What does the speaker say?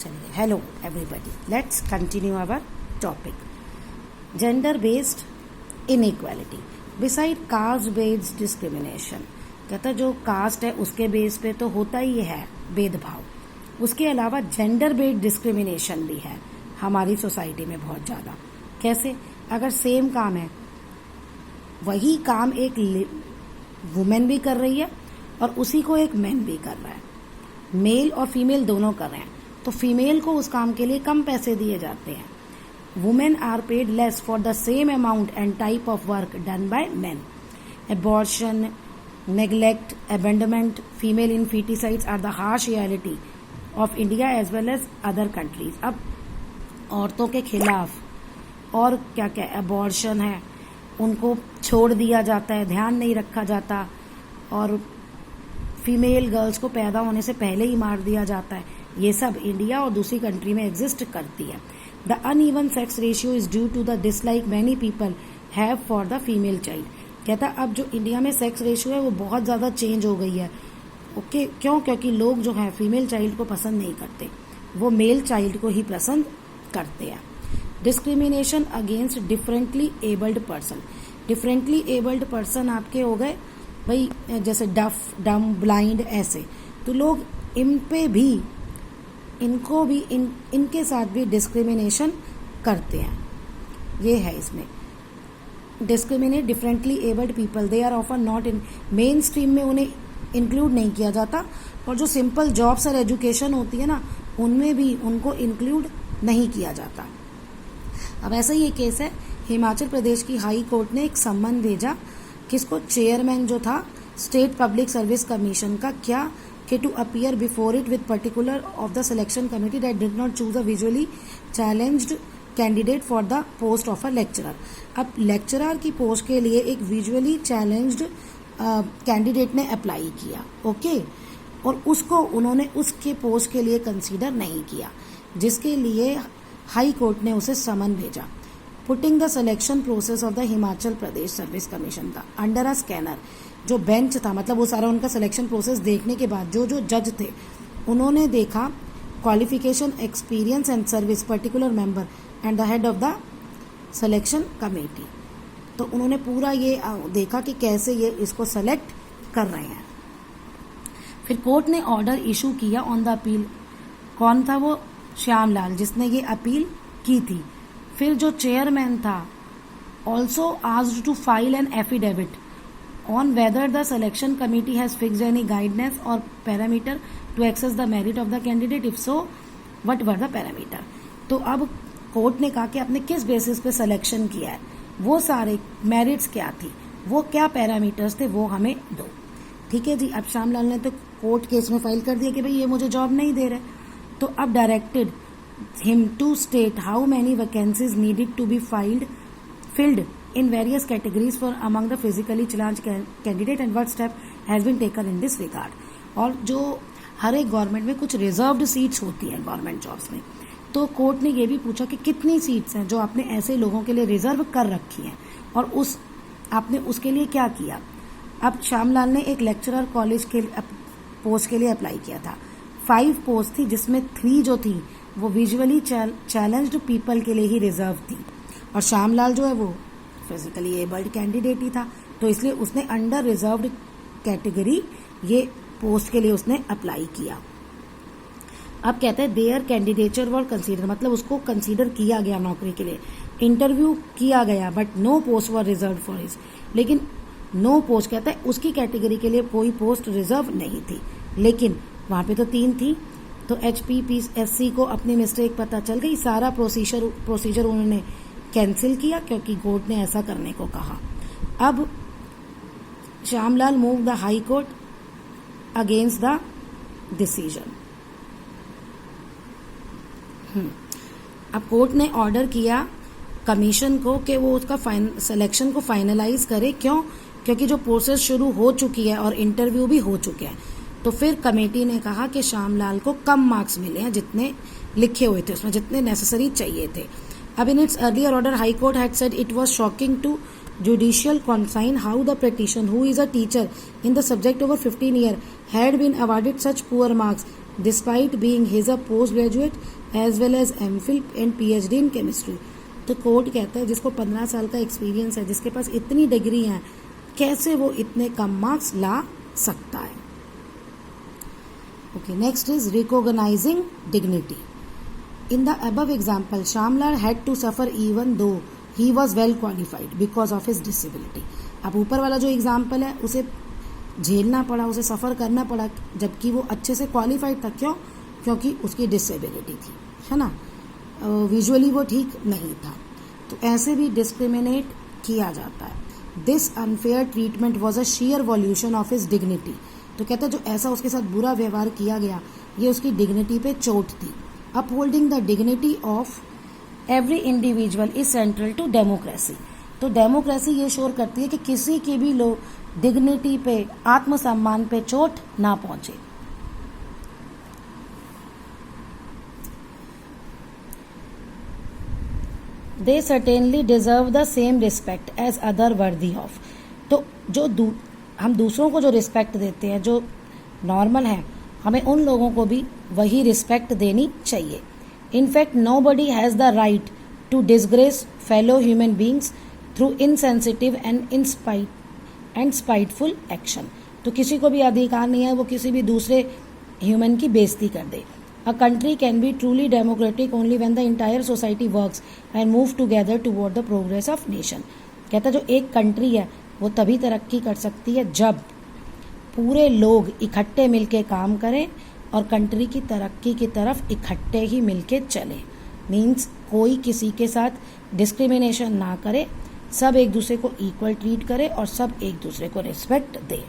चलिए, hello everybody, let's continue our topic, gender based inequality beside caste based discrimination. कहता जो cast है उसके बेस पे तो होता ही है भेदभाव, उसके अलावा जेंडर बेस्ड डिस्क्रिमिनेशन भी है हमारी सोसाइटी में बहुत ज़्यादा। कैसे? अगर सेम काम है, वही काम एक वुमेन भी कर रही है और उसी को एक मैन भी कर रहा है, मेल और फीमेल दोनों कर रहे हैं, तो फीमेल को उस काम के लिए कम पैसे दिए जाते हैं। Women are paid less for the same amount and type of work done by men. Abortion, neglect, abandonment, female infanticides are the harsh reality of India as well as other countries. अब औरतों के खिलाफ और क्या क्या abortion है, उनको छोड़ दिया जाता है, ध्यान नहीं रखा जाता, और फीमेल गर्ल्स को पैदा होने से पहले ही मार दिया जाता है। ये सब इंडिया और दूसरी कंट्री में एग्जिस्ट करती है। The uneven sex ratio is due to the dislike many people have for the female child. कहता अब जो इंडिया में सेक्स रेशियो है वो बहुत ज़्यादा चेंज हो गई है। ओके, क्यों? क्योंकि लोग जो है फीमेल चाइल्ड को पसंद नहीं करते, वो मेल चाइल्ड को ही पसंद करते हैं। Discrimination against differently abled person. Differently abled person आपके हो गए भाई, जैसे डफ, डम, ब्लाइंड, ऐसे तो लोग इन पे भी, इनको भी, इनके साथ भी डिस्क्रिमिनेशन करते हैं। ये है इसमें discriminate differently abled people, they are often not in mainstream में, उन्हें इंक्लूड नहीं किया जाता, और जो सिंपल जॉब्स और एजुकेशन होती है ना, उनमें भी उनको इंक्लूड नहीं किया जाता। अब ऐसा ही एक केस है, हिमाचल प्रदेश की हाई कोर्ट ने एक सम्मन भेजा किसको? चेयरमैन जो था स्टेट पब्लिक सर्विस कमीशन का, क्या कि to appear before it with particular of the selection committee that did not choose a visually challenged candidate for the post of a lecturer. अब लेक्चरर की पोस्ट के लिए एक विजुअली चैलेंज्ड कैंडिडेट ने apply किया, ओके, और उसको उन्होंने उसके पोस्ट के लिए कंसीडर नहीं किया, जिसके लिए हाई कोर्ट ने उसे समन भेजा। Putting the selection process of the Himachal Pradesh service commission का अंडर अ स्कैनर। जो बेंच था, मतलब वो सारा उनका सिलेक्शन प्रोसेस देखने के बाद जो जो जज थे उन्होंने देखा qualification, experience and service particular member and the head of the selection committee. तो उन्होंने पूरा ये देखा कि कैसे ये इसको सेलेक्ट कर रहे हैं। फिर कोर्ट ने ऑर्डर इशू किया ऑन द अपील। कौन था वो? श्याम लाल, जिसने ये अपील की थी। फिर जो चेयरमैन था also asked to file an affidavit on whether the selection committee has fixed any guidelines or parameter to access the merit of the candidate, if so what were the parameter। तो अब court ने कहा कि आपने किस basis पे selection किया है, वो सारे मेरिट्स क्या थी, वो क्या पैरामीटर्स थे, वो हमें दो। ठीक है जी। अब श्यामलाल ने तो कोर्ट केस में फाइल कर दिया कि भाई ये मुझे जॉब नहीं दे रहे, तो अब directed him to state how many vacancies needed to be filled in various categories for among the physically challenged candidate and what step has been taken in this regard। और जो हर एक गवर्नमेंट में कुछ reserved seats होती हैं government jobs में, तो court ने ये भी पूछा कि कितनी सीट्स हैं जो आपने ऐसे लोगों के लिए रिजर्व कर रखी हैं, और आपने उसके लिए क्या किया। अब श्यामलाल ने एक लेक्चरर कॉलेज के पोस्ट के लिए अप्लाई किया था। 5 पोस्ट थी, जिसमें 3 जो थी वो विजुअली चैलेंज्ड पीपल के लिए ही रिजर्व थी, और श्यामलाल जो है वो फिजिकली एबल्ड कैंडिडेट ही था, तो इसलिए उसने अंडर रिजर्व्ड कैटेगरी ये पोस्ट के लिए उसने अप्लाई किया। अब कहते हैं देयर कैंडिडेचर वर कंसीडर, मतलब उसको कंसीडर किया गया नौकरी के लिए, इंटरव्यू किया गया, but no post were reserve for his. लेकिन नो पोस्ट, कहता है उसकी कैटेगरी के लिए कोई पोस्ट रिजर्व नहीं थी, लेकिन वहां पे तो 3 थी, तो HPPSC को अपनी मिस्टेक पता चल गई, सारा प्रोसीजर उन्होंने कैंसिल किया क्योंकि कोर्ट ने ऐसा करने को कहा। अब Shyamlal move the high court against the decision. अब कोर्ट ने ऑर्डर किया कमीशन को कि वो उसका सिलेक्शन को फाइनलाइज करे। क्यों? क्योंकि जो प्रोसेस शुरू हो चुकी है और इंटरव्यू भी हो चुके हैं। तो फिर कमेटी ने कहा कि श्यामलाल को कम मार्क्स मिले हैं जितने लिखे हुए थे उसमें, जितने नेसेसरी चाहिए थे। अब in its earlier order, High Court had said it was shocking to judicial conscience how the petitioner, who is a teacher in the subject over 15 years, had been awarded such poor marks despite being his a post graduate as well as MPhil and PhD in chemistry. तो court कहता है जिसको 15 साल का experience है, जिसके पास इतनी degree हैं, कैसे वो इतने कम मार्क्स ला सकता है। Okay, next is recognising dignity. In the above example, Shamlal had to suffer even though he was well qualified because of his disability. अब ऊपर वाला जो एग्जाम्पल है उसे झेलना पड़ा, उसे सफ़र करना पड़ा, जबकि वो अच्छे से क्वालिफाइड था। क्यों? क्योंकि उसकी डिसेबिलिटी थी, है ना, विजुअली वो ठीक नहीं था। तो ऐसे भी डिस्क्रिमिनेट किया जाता है। This unfair treatment was a share violation of his dignity. तो कहता है जो ऐसा उसके साथ बुरा व्यवहार किया गया, ये उसकी डिग्निटी पे चोट थी। Upholding the dignity of every individual is central to democracy. तो डेमोक्रेसी ये शोर करती है कि किसी की भी लोग डिग्निटी पे, आत्मसम्मान पे चोट ना पहुंचे। They certainly deserve the same respect as other worthy of. तो जो हम दूसरों को जो रिस्पेक्ट देते हैं, जो नॉर्मल है, हमें उन लोगों को भी वही रिस्पेक्ट देनी चाहिए। In fact nobody has the right to disgrace fellow human beings through insensitive and spiteful action. तो किसी को भी अधिकार नहीं है वो किसी भी दूसरे ह्यूमन की बेइज्जती कर दे। A country can be truly democratic only when the entire society works and move together toward the progress of nation. कहता जो एक कंट्री है वो तभी तरक्की कर सकती है जब पूरे लोग इकट्ठे मिलके काम करें और कंट्री की तरक्की की तरफ इकट्ठे ही मिलके चले। मीन्स कोई किसी के साथ डिस्क्रिमिनेशन ना करे, सब एक दूसरे को इक्वल ट्रीट करे और सब एक दूसरे को रिस्पेक्ट दे।